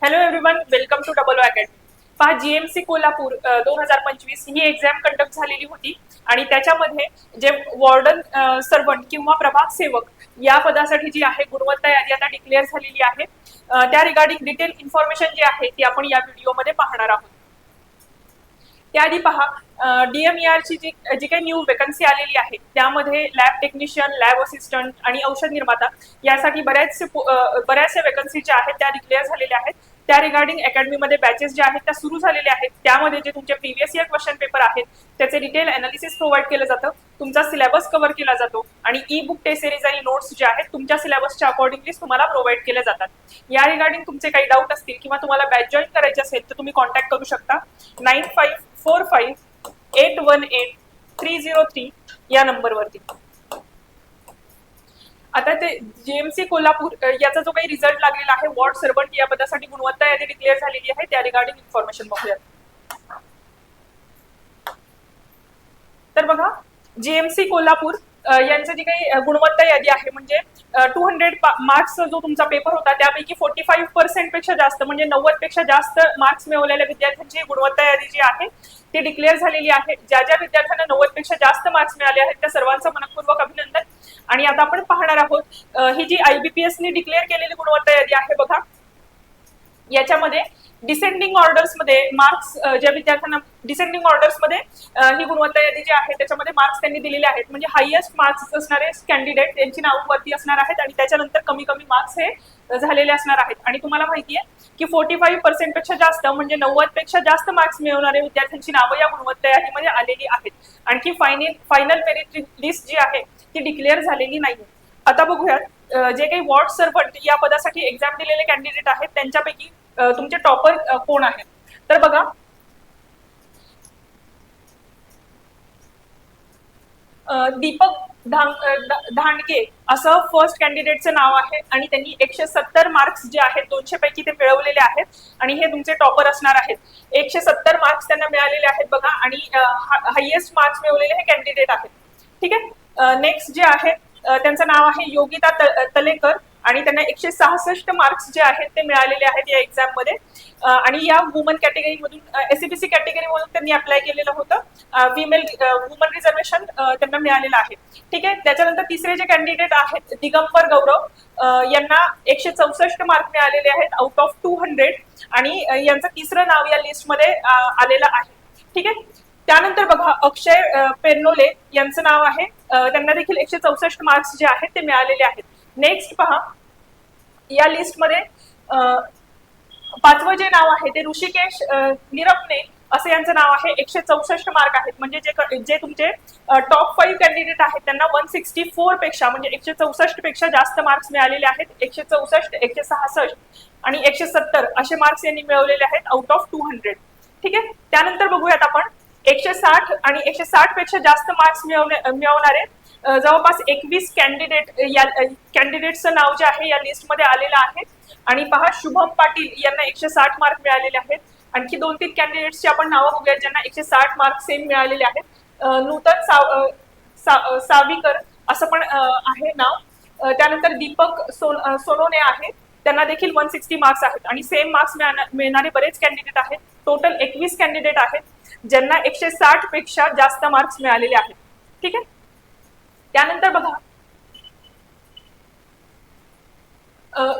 Hello everyone, welcome to double academy. पहा, GMC Kolhapur 2025 ही exam conduct झालेली होती आणि त्याच्यामध्ये जे वॉर्डन सर्वंट किंवा प्रभाग सेवक या पदासाठी जी आहे गुणवत्ता यादी आता डिक्लेअर झालेली आहे. त्या रिगार्डिंग डिटेल इन्फॉर्मेशन जी आहे ती आपण या व्हिडिओमध्ये पाहणार आहोत. त्याआधी पहा, DMER ची जी काही न्यू वेकन्सी आलेली आहे त्यामध्ये लॅब टेक्निशियन, लॅब असिस्टंट आणि औषध निर्माता यासाठी बऱ्याचशा वेकन्सी ज्या आहेत त्या डिक्लेअर झालेल्या आहेत. त्या रिगार्डिंग अकॅडमीमध्ये बॅचेस ज्या आहेत त्या सुरू झालेल्या आहेत. त्यामध्ये जे तुमचे प्रिव्हियस इयर क्वेश्चन पेपर आहेत त्याचे डिटेल अनालिसिस प्रोव्हाइड केलं जातं, तुमचा सिलेबस कव्हर केला जातो आणि ई बुक टेस्ट सिरीज आणि नोट्स जे आहेत तुमच्या सिलेबसच्या अकॉर्डिंगली तुम्हाला प्रोव्हाइड केले जातात. या रिगार्डिंग तुमचे काही डाऊट असतील किंवा तुम्हाला बॅच जॉईन करायचे असेल तर तुम्ही कॉन्टॅक्ट करू शकता 9545818303 या नंबरवरती. आता ते जीएमसी कोल्हापूर याचा जो काही रिझल्ट लागलेला आहे वॉर्ड सर्वंट या पदासाठी गुणवत्ता यादी डिक्लेअर झालेली आहे. त्या रिगार्डिंग इन्फॉर्मेशन बघूया. तर बघा, जीएमसी कोल्हापूर यांचं जी काही गुणवत्ता यादी आहे म्हणजे 200 मार्क्स जो तुमचा पेपर होता त्यापैकी 45% पेक्षा जास्त म्हणजे 90 पेक्षा जास्त मार्क्स मिळवलेल्या विद्यार्थ्यांची गुणवत्ता यादी जी आहे ती डिक्लेअर झालेली आहे. ज्या ज्या विद्यार्थ्यांना 90 पेक्षा जास्त मार्क्स मिळाले आहेत त्या सर्वांचं मनपूर्वक अभिनंदन. आणि आता आपण पाहणार आहोत ही जी IBPS ने डिक्लेअर केलेली गुणवत्ता यादी आहे बघा, याच्यामध्ये डिसेंडिंग ऑर्डर्स मध्ये मार्क्स ज्या विद्यार्थ्यांना डिसेंडिंग ऑर्डर्स मध्ये ही गुणवत्ता यादी जी आहे त्याच्यामध्ये मार्क्स त्यांनी दिलेले आहेत म्हणजे हायएस्ट मार्क्स असणारे कॅन्डिडेट यांची नावं वरती असणार आहेत आणि त्याच्यानंतर कमी कमी मार्क्स हे झालेले असणार आहेत. आणि तुम्हाला माहिती आहे की 45% पेक्षा जास्त म्हणजे 90 पेक्षा जास्त मार्क्स मिळवणारे विद्यार्थ्यांची नावं या गुणवत्ता यादीमध्ये आलेली आहेत. आणखी फायनल मेरिट लिस्ट जी आहे ती डिक्लेअर झालेली नाही. आता बघूयात जे काही वॉर्ड सर्वंट या पदासाठी एक्झाम दिलेले कॅन्डिडेट आहेत त्यांच्यापैकी तुमचे टॉपर कोण आहेत. तर बघा, दीपक धांडगे असं फर्स्ट कॅन्डिडेटचं नाव आहे आणि त्यांनी 170 मार्क्स जे आहेत 200 पैकी ते मिळवलेले आहेत आणि हे तुमचे टॉपर असणार आहेत. 170 मार्क्स त्यांना मिळालेले आहेत बघा आणि हायएस्ट मार्क्स मिळवलेले हे कॅन्डिडेट आहेत. ठीक आहे. नेक्स्ट जे आहे त्यांचं नाव आहे योगिता तलेकर आणि त्यांना 166 मार्क्स जे आहेत ते मिळालेले आहेत या एक्झाम मध्ये. आणि या वुमन कॅटेगरीमधून SCBC कॅटेगरीमधून त्यांनी अप्लाय केलेलं होतं. वुमन रिझर्वेशन त्यांना मिळालेलं आहे. ठीक आहे. त्याच्यानंतर तिसरे जे कॅन्डिडेट आहेत दिगंबर गौरव यांना 164 मार्क मिळालेले आहेत आउट ऑफ 200 आणि यांचं तिसरं नाव या लिस्टमध्ये आलेलं आहे. ठीक आहे. त्यानंतर बघा, अक्षय पेरनोले यांचं नाव आहे, त्यांना देखील 164 मार्क्स जे आहेत ते मिळालेले आहेत. नेक्स्ट पहा, या लिस्टमध्ये पाचवं जे नाव आहे ते ऋषिकेश निरपने असं यांचं नाव आहे. 164 मार्क आहेत म्हणजे जे तुमचे टॉप 5 कॅन्डिडेट आहेत त्यांना 164 पेक्षा म्हणजे 164 पेक्षा जास्त मार्क्स मिळालेले आहेत. 164, 166 आणि 170 असे मार्क्स यांनी मिळवलेले आहेत आउट ऑफ 200. ठीक आहे. त्यानंतर बघूयात आपण 160 आणि 160 पेक्षा जास्त मार्क्स मिळवणारे जवळपास 21 कॅन्डिडेटचं नाव जे आहे या लिस्टमध्ये आलेलं आहे. आणि पहा, शुभम पाटील यांना 160 मार्क मिळालेले आहेत. आणखी 2-3 कॅन्डिडेट्सची आपण नावं बघूया ज्यांना 160 मार्क सेम मिळालेले आहेत. नूतन सावीकर असं पण आहे नाव. त्यानंतर दीपक सोनोने आहे, त्यांना देखील 160 मार्क्स आहेत आणि सेम मार्क्स मिळणारे बरेच कॅन्डिडेट आहेत. टोटल 21 कॅन्डिडेट आहेत ज्यांना 160 पेक्षा जास्त मार्क्स मिळालेले आहेत. ठीक आहे. त्यानंतर बघा,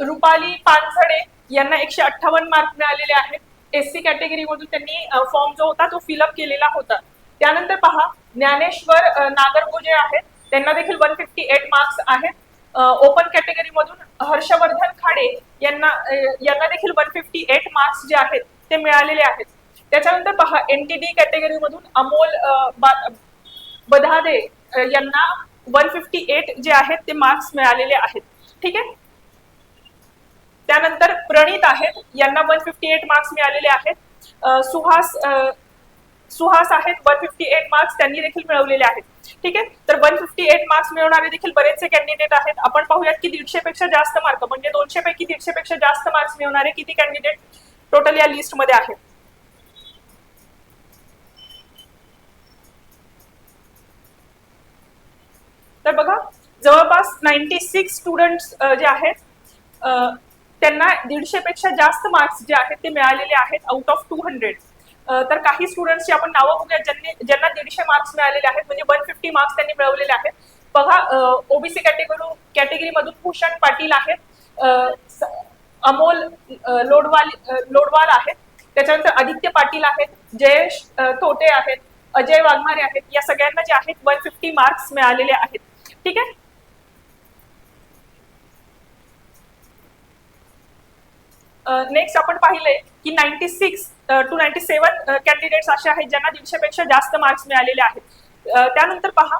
रुपाली पानझडे यांना 158 मार्क मिळालेले आहेत. SC कॅटेगरीमधून त्यांनी फॉर्म जो होता तो फिलअप केलेला होता. त्यानंतर पहा, ज्ञानेश्वर नागरगोजे आहेत, त्यांना देखील 158 मार्क्स आहेत. ओपन कॅटेगरीमधून हर्षवर्धन खाडे यांना देखील 158 मार्क्स जे आहेत ते मिळालेले आहेत. त्याच्यानंतर पहा, NTD कॅटेगरीमधून अमोल बधादे यांना 158 जे आहेत ते मार्क्स मिळालेले आहेत. ठीक आहे. त्यानंतर प्रणित आहेत, यांना 158 मार्क्स मिळालेले आहेत. सुहास आहेत, 158 मार्क्स त्यांनी देखील मिळवलेले आहेत. ठीक आहे. तर 158 मार्क्स मिळवणारे देखील बरेचसे कॅन्डिडेट आहेत. आपण पाहूयात की 150 पेक्षा जास्त मार्क म्हणजे 200 पैकी 150 पेक्षा जास्त मार्क्स मिळवणारे किती कॅन्डिडेट टोटल या लिस्ट मध्ये आहेत. तर बघा, जवळपास 96 स्टुडंट्स जे आहेत त्यांना 150 पेक्षा जास्त मार्क्स जे आहेत ते मिळालेले आहेत आउट ऑफ 200. तर काही स्टुडंट्सची आपण नावं बघूया ज्यांना 150 मार्क्स मिळालेले आहेत, म्हणजे 150 मार्क्स त्यांनी मिळवलेले आहेत. बघा, ओबीसी कॅटेगरी मधून भूषण पाटील आहेत, अमोल लोडवाल आहेत, त्याच्यानंतर आदित्य पाटील आहेत, जयेश थोटे आहेत, अजय वाघमारे आहेत. या सगळ्यांना जे आहेत 150 मार्क्स मिळालेले आहेत. ठीक आहे. नेक्स्ट आपण पाहिलंय की 96 to 97 कॅन्डिडेट्स असे आहेत ज्यांना 150 पेक्षा जास्त मार्क्स मिळालेले आहेत. त्यानंतर पहा,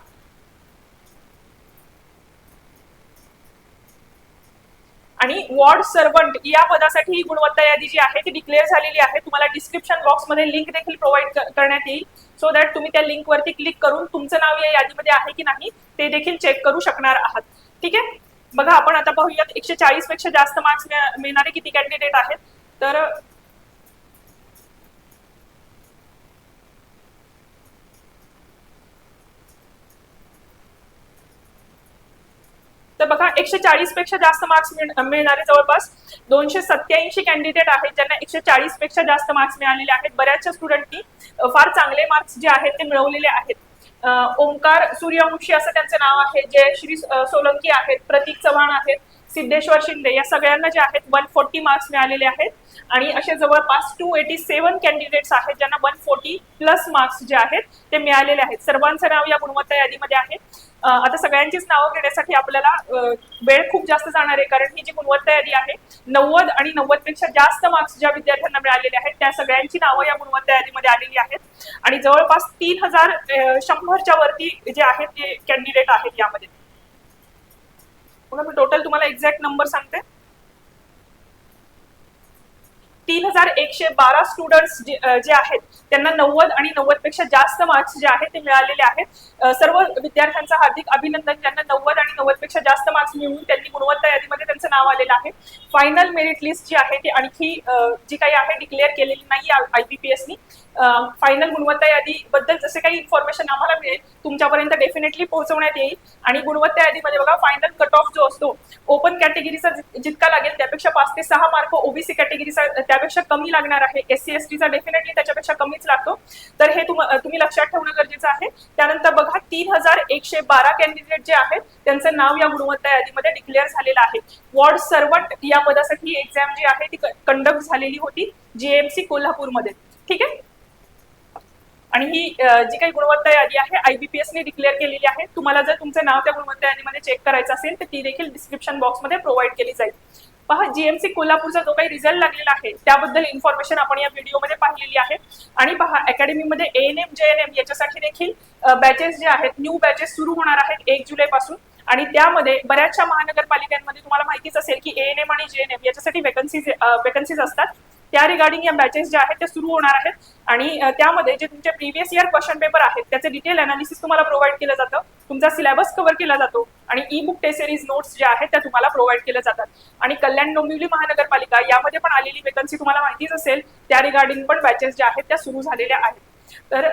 आणि वॉर्ड सर्वंट या पदासाठी ही गुणवत्ता यादी जी आहे ती डिक्लेअर झालेली आहे. तुम्हाला डिस्क्रिप्शन बॉक्समध्ये लिंक देखील प्रोव्हाइड करण्यात येईल, सो दॅट तुम्ही त्या लिंक वरती क्लिक करून तुमचं नाव या यादीमध्ये आहे की नाही ते देखील चेक करू शकणार आहात. ठीक आहे. बघा, आपण आता पाहूयात 140 पेक्षा जास्त मार्क्स मिळणारे किती कॅन्डिडेट आहेत. तर बघा, 140 पेक्षा जास्त मार्क्स मिळणारे जवळपास 287 कॅन्डिडेट आहेत ज्यांना 140 पेक्षा जास्त मार्क्स मिळालेले आहेत. बऱ्याचशा स्टुडंटनी फार चांगले मार्क्स जे आहेत ते मिळवलेले आहेत. ओंकार सूर्यवंशी असं त्यांचं नाव आहे, जयश्री सोलंकी आहेत, प्रतीक चव्हाण आहेत, सिद्धेश्वर शिंदे, या सगळ्यांना जे आहेत 140 मार्क्स मिळालेले आहेत. आणि असे जवळपास 287 कॅन्डिडेट्स आहेत ज्यांना 140 प्लस मार्क्स जे आहेत ते मिळालेले आहेत. सर्वांचं नाव या गुणवत्ता यादीमध्ये आहे. आता सगळ्यांचीच नावं घेण्यासाठी आपल्याला वेळ खूप जास्त जाणार आहे, कारण ही जी गुणवत्ता यादी आहे 90 आणि 90 पेक्षा जास्त मार्क्स ज्या विद्यार्थ्यांना मिळालेले आहेत त्या सगळ्यांची नावं या गुणवत्ता यादीमध्ये आलेली आहेत. आणि जवळपास 3100च्या वरती जे आहेत ते कॅन्डिडेट आहेत यामध्ये. मी टोटल तुम्हाला एक्झॅक्ट नंबर सांगते. 3112 स्टुडंट्स जे आहेत त्यांना 90 आणि 90 पेक्षा जास्त मार्क्स जे आहेत ते मिळालेले आहेत. सर्व विद्यार्थ्यांचं हार्दिक अभिनंदन ज्यांना 90 आणि 90 पेक्षा जास्त मार्क्स मिळवून त्यांनी गुणवत्ता यादीमध्ये त्यांचं नाव आलेलं आहे. फायनल मेरिट लिस्ट जी आहे ती आणखी जी काही आहे डिक्लेअर केलेली नाही IBPSनी. फायनल गुणवत्ता यादी बद्दल जसे काही इन्फॉर्मेशन आम्हाला मिळेल तुमच्यापर्यंत डेफिनेटली पोहोचवण्यात येईल. आणि गुणवत्ता यादीमध्ये बघा, फायनल कट ऑफ जो असतो ओपन कॅटेगरीचा जितका लागेल त्यापेक्षा 5 ते 6 मार्क, ओबीसी कॅटेगरीचा त्यापेक्षा कमी लागणार आहे, SC STचा डेफिनेटली त्याच्यापेक्षा कमीच लागतो. तर हे तुम्ही लक्षात ठेवणं गरजेचं आहे. त्यानंतर बघा, 3112 कॅन्डिडेट जे आहेत त्यांचं नाव या गुणवत्ता यादीमध्ये डिक्लेअर झालेलं आहे. वॉर्ड सर्वंट या पदासाठी एक्झाम जी आहे ती कंडक्ट झालेली होती GMC कोल्हापूरमध्ये. ठीक आहे. आणि ही जी काही गुणवत्ता यादी आहे IBPSने डिक्लेअर केलेली आहे. तुम्हाला जर तुमचं नाव त्या गुणवत्ता यादीमध्ये चेक करायचं असेल तर ती देखील डिस्क्रिप्शन बॉक्समध्ये प्रोव्हाइड केली जाईल. पहा, GMC कोल्हापूरचा जो काही रिझल्ट लागलेला आहे त्याबद्दल इन्फॉर्मेशन आपण या व्हिडिओमध्ये पाहिलेली आहे. आणि पहा, अकॅडमीमध्ये ANM JNM याच्यासाठी देखील बॅचेस जे आहेत, न्यू बॅचेस सुरू होणार आहेत 1 जुलैपासून. आणि त्यामध्ये बऱ्याचशा महानगरपालिकांमध्ये तुम्हाला माहितीच असेल की ANM आणि JNM याच्यासाठी वेकन्सीज असतात. त्या रिगार्डिंग या बॅचेस ज्या आहेत त्या सुरू होणार आहेत. आणि त्यामध्ये जे तुमचे प्रिव्हियस इयर क्वेश्चन पेपर आहेत त्याचे डिटेल अनालिसिस तुम्हाला प्रोव्हाइड केलं जातं, तुमचा सिलेबस कव्हर केला जातो आणि ई-बुक टेस्ट सिरीज नोट्स ज्या आहेत त्या तुम्हाला प्रोव्हाइड केल्या जातात. आणि कल्याण डोंबिवली महानगरपालिका यामध्ये पण आलेली वेकन्सी तुम्हाला माहितीच असेल, त्या रिगार्डिंग पण बॅचेस ज्या आहेत त्या सुरू झालेल्या आहेत. तर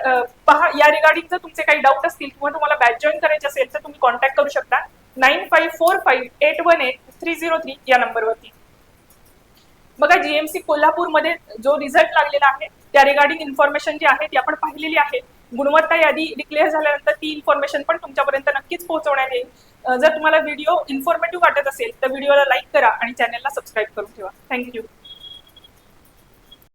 पहा, या रिगार्डिंग जर तुमचे काही डाऊट असतील किंवा तुम्हाला बॅच जॉईन करायचे असेल तर तुम्ही कॉन्टॅक्ट करू शकता 9545818303 या नंबरवरती. बघा, GMC कोल्हापूरमध्ये जो रिझल्ट लागलेला आहे त्या रिगार्डिंग इन्फॉर्मेशन जी आहे ती आपण पाहिलेली आहे. गुणवत्ता यादी डिक्लेअर झाल्यानंतर ती इन्फॉर्मेशन पण तुमच्यापर्यंत नक्कीच पोहोचवण्यात येईल. जर तुम्हाला व्हिडिओ इन्फॉर्मेटिव्ह वाटत असेल तर व्हिडिओला लाईक करा आणि चॅनलला सबस्क्राईब करून ठेवा. थँक्यू.